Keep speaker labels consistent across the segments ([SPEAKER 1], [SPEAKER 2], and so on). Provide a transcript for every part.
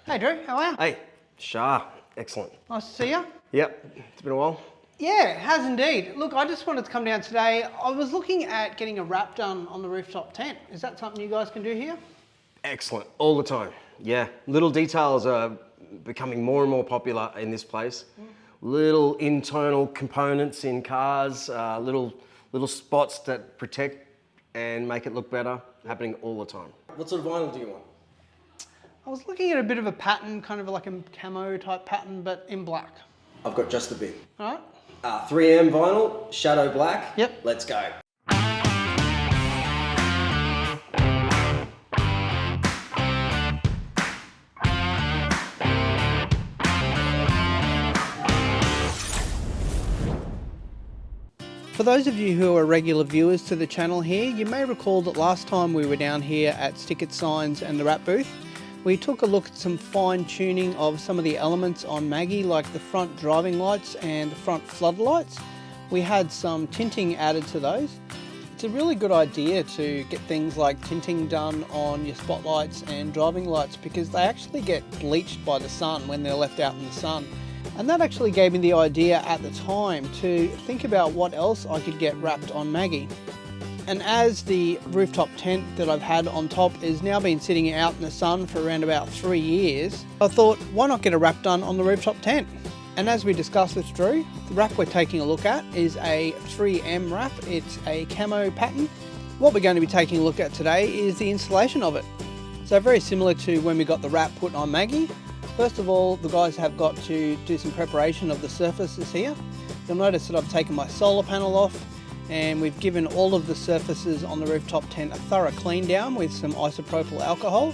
[SPEAKER 1] Hey Drew, how are you?
[SPEAKER 2] Hey, Shah, excellent.
[SPEAKER 1] Nice to see you.
[SPEAKER 2] Yep, it's been a while.
[SPEAKER 1] Yeah, it has indeed. Look, I just wanted to come down today. I was looking at getting a wrap done on the rooftop tent. Is that something you guys can do here?
[SPEAKER 2] Excellent, all the time. Yeah, little details are becoming more and more popular in this place. Little internal components in cars, little spots that protect and make it look better, happening all the time. What sort of vinyl do you want?
[SPEAKER 1] I was looking at a bit of a pattern, kind of like a camo type pattern, but in black.
[SPEAKER 2] I've got just the bit.
[SPEAKER 1] All right.
[SPEAKER 2] 3M vinyl, shadow black.
[SPEAKER 1] Yep.
[SPEAKER 2] Let's go.
[SPEAKER 1] For those of you who are regular viewers to the channel here, you may recall that last time we were down here at Stickit Signs and the wrap booth, we took a look at some fine tuning of some of the elements on Maggie, like the front driving lights and the front floodlights. We had some tinting added to those. It's a really good idea to get things like tinting done on your spotlights and driving lights because they actually get bleached by the sun when they're left out in the sun. And that actually gave me the idea at the time to think about what else I could get wrapped on Maggie. And as the rooftop tent that I've had on top has now been sitting out in the sun for around about 3 years, I thought, why not get a wrap done on the rooftop tent? And as we discussed with Drew, the wrap we're taking a look at is a 3M wrap. It's a camo pattern. What we're going to be taking a look at today is the installation of it. So very similar to when we got the wrap put on Maggie. First of all, the guys have got to do some preparation of the surfaces here. You'll notice that I've taken my solar panel off and we've given all of the surfaces on the rooftop tent a thorough clean down with some isopropyl alcohol,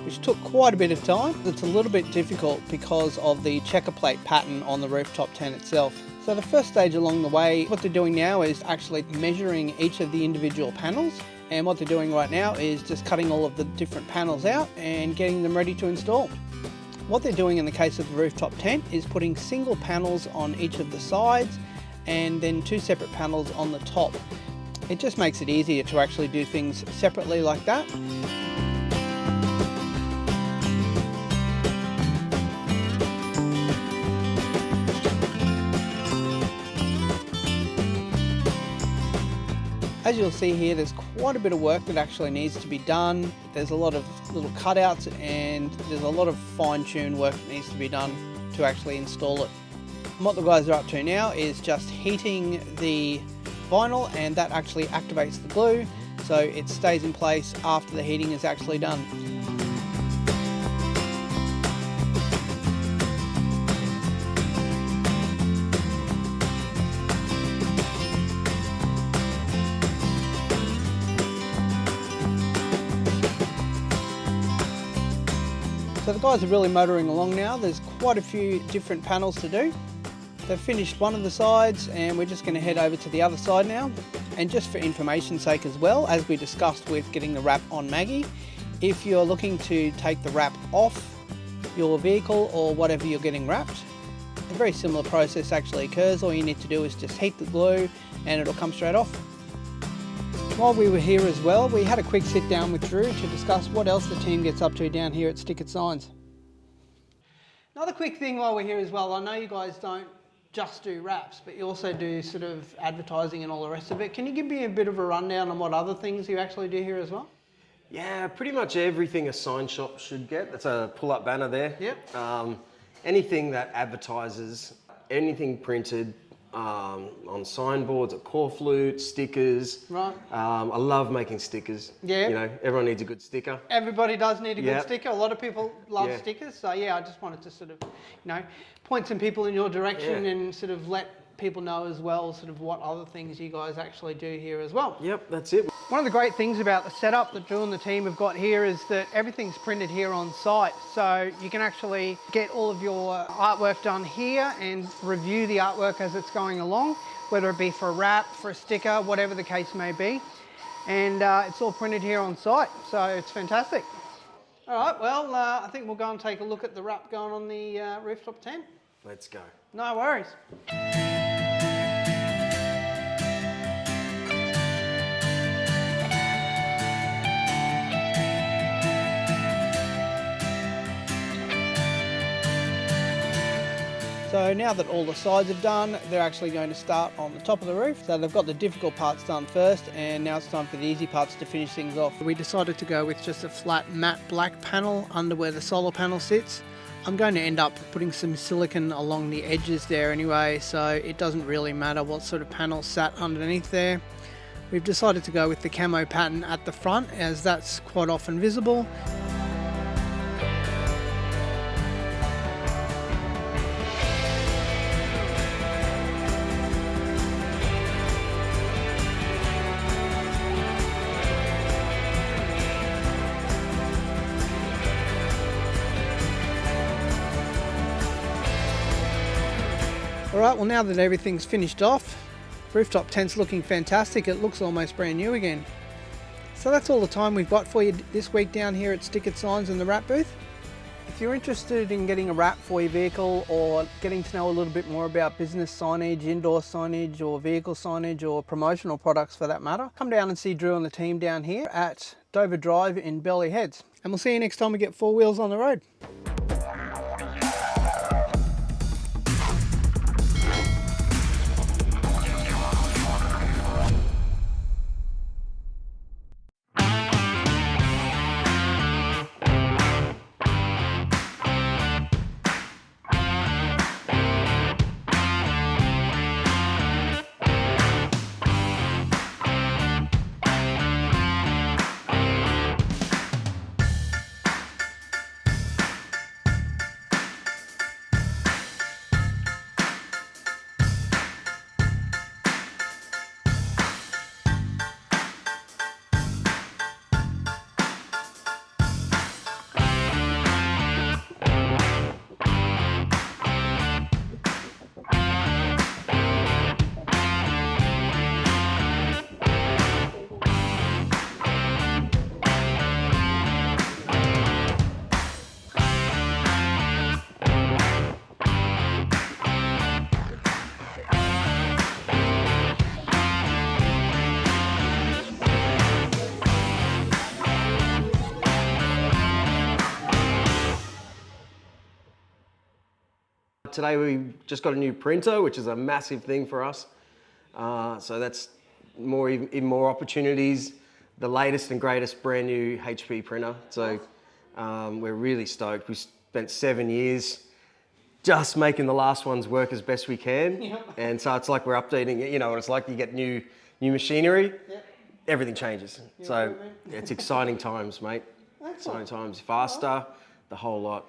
[SPEAKER 1] which took quite a bit of time. It's a little bit difficult because of the checker plate pattern on the rooftop tent itself. So the first stage along the way, what they're doing now is actually measuring each of the individual panels. And what they're doing right now is just cutting all of the different panels out and getting them ready to install. What they're doing in the case of the rooftop tent is putting single panels on each of the sides and then 2 separate panels on the top. It just makes it easier to actually do things separately like that. As you'll see here, there's quite a bit of work that actually needs to be done. There's a lot of little cutouts and there's a lot of fine-tuned work that needs to be done to actually install it. And what the guys are up to now is just heating the vinyl, and that actually activates the glue so it stays in place after the heating is actually done. So the guys are really motoring along now. There's quite a few different panels to do. They've finished one of the sides and we're just going to head over to the other side now. And just for information's sake as well, as we discussed with getting the wrap on Maggie, if you're looking to take the wrap off your vehicle or whatever you're getting wrapped, a very similar process actually occurs. All you need to do is just heat the glue and it'll come straight off. While we were here as well, we had a quick sit down with Drew to discuss what else the team gets up to down here at Stickit Signs. Another quick thing while we're here as well, I know you guys don't just do wraps, but you also do sort of advertising and all the rest of it. Can you give me a bit of a rundown on what other things you actually do here as well?
[SPEAKER 2] Yeah, pretty much everything a sign shop should get. That's a pull-up banner there.
[SPEAKER 1] Yep.
[SPEAKER 2] Anything that advertises, anything printed, on signboards, a core flute, stickers.
[SPEAKER 1] Right.
[SPEAKER 2] I love making stickers.
[SPEAKER 1] Yeah.
[SPEAKER 2] You know, everyone needs a good sticker.
[SPEAKER 1] Everybody does need a good
[SPEAKER 2] Yep.
[SPEAKER 1] sticker. A lot of people love
[SPEAKER 2] Yeah.
[SPEAKER 1] stickers. So yeah, I just wanted to sort of, point some people in your direction
[SPEAKER 2] Yeah.
[SPEAKER 1] and sort of let people know as well sort of what other things you guys actually do here as well.
[SPEAKER 2] Yep, that's it.
[SPEAKER 1] One of the great things about the setup that Drew and the team have got here is that everything's printed here on site. So you can actually get all of your artwork done here and review the artwork as it's going along, whether it be for a wrap, for a sticker, whatever the case may be. And it's all printed here on site, so it's fantastic. All right, well, I think we'll go and take a look at the wrap going on the rooftop tent.
[SPEAKER 2] Let's go.
[SPEAKER 1] No worries. So now that all the sides are done, they're actually going to start on the top of the roof. So they've got the difficult parts done first, and now it's time for the easy parts to finish things off. We decided to go with just a flat matte black panel under where the solar panel sits. I'm going to end up putting some silicone along the edges there anyway, so it doesn't really matter what sort of panel sat underneath there. We've decided to go with the camo pattern at the front, as that's quite often visible. Alright, well now that everything's finished off, rooftop tent's looking fantastic. It looks almost brand new again. So that's all the time we've got for you this week down here at Stick It Signs and the wrap booth. If you're interested in getting a wrap for your vehicle or getting to know a little bit more about business signage, indoor signage or vehicle signage or promotional products for that matter, come down and see Drew and the team down here at Dover Drive in Belly Heads. And we'll see you next time we get four wheels on the road.
[SPEAKER 2] Today we just got a new printer, which is a massive thing for us. So that's even more opportunities. The latest and greatest brand new HP printer. So we're really stoked. We spent 7 years just making the last ones work as best we can. Yep. And so it's like we're updating it. You know what it's like, you get new machinery, yep. Everything changes. So it's exciting times, mate. Excellent. Exciting times, faster, the whole lot.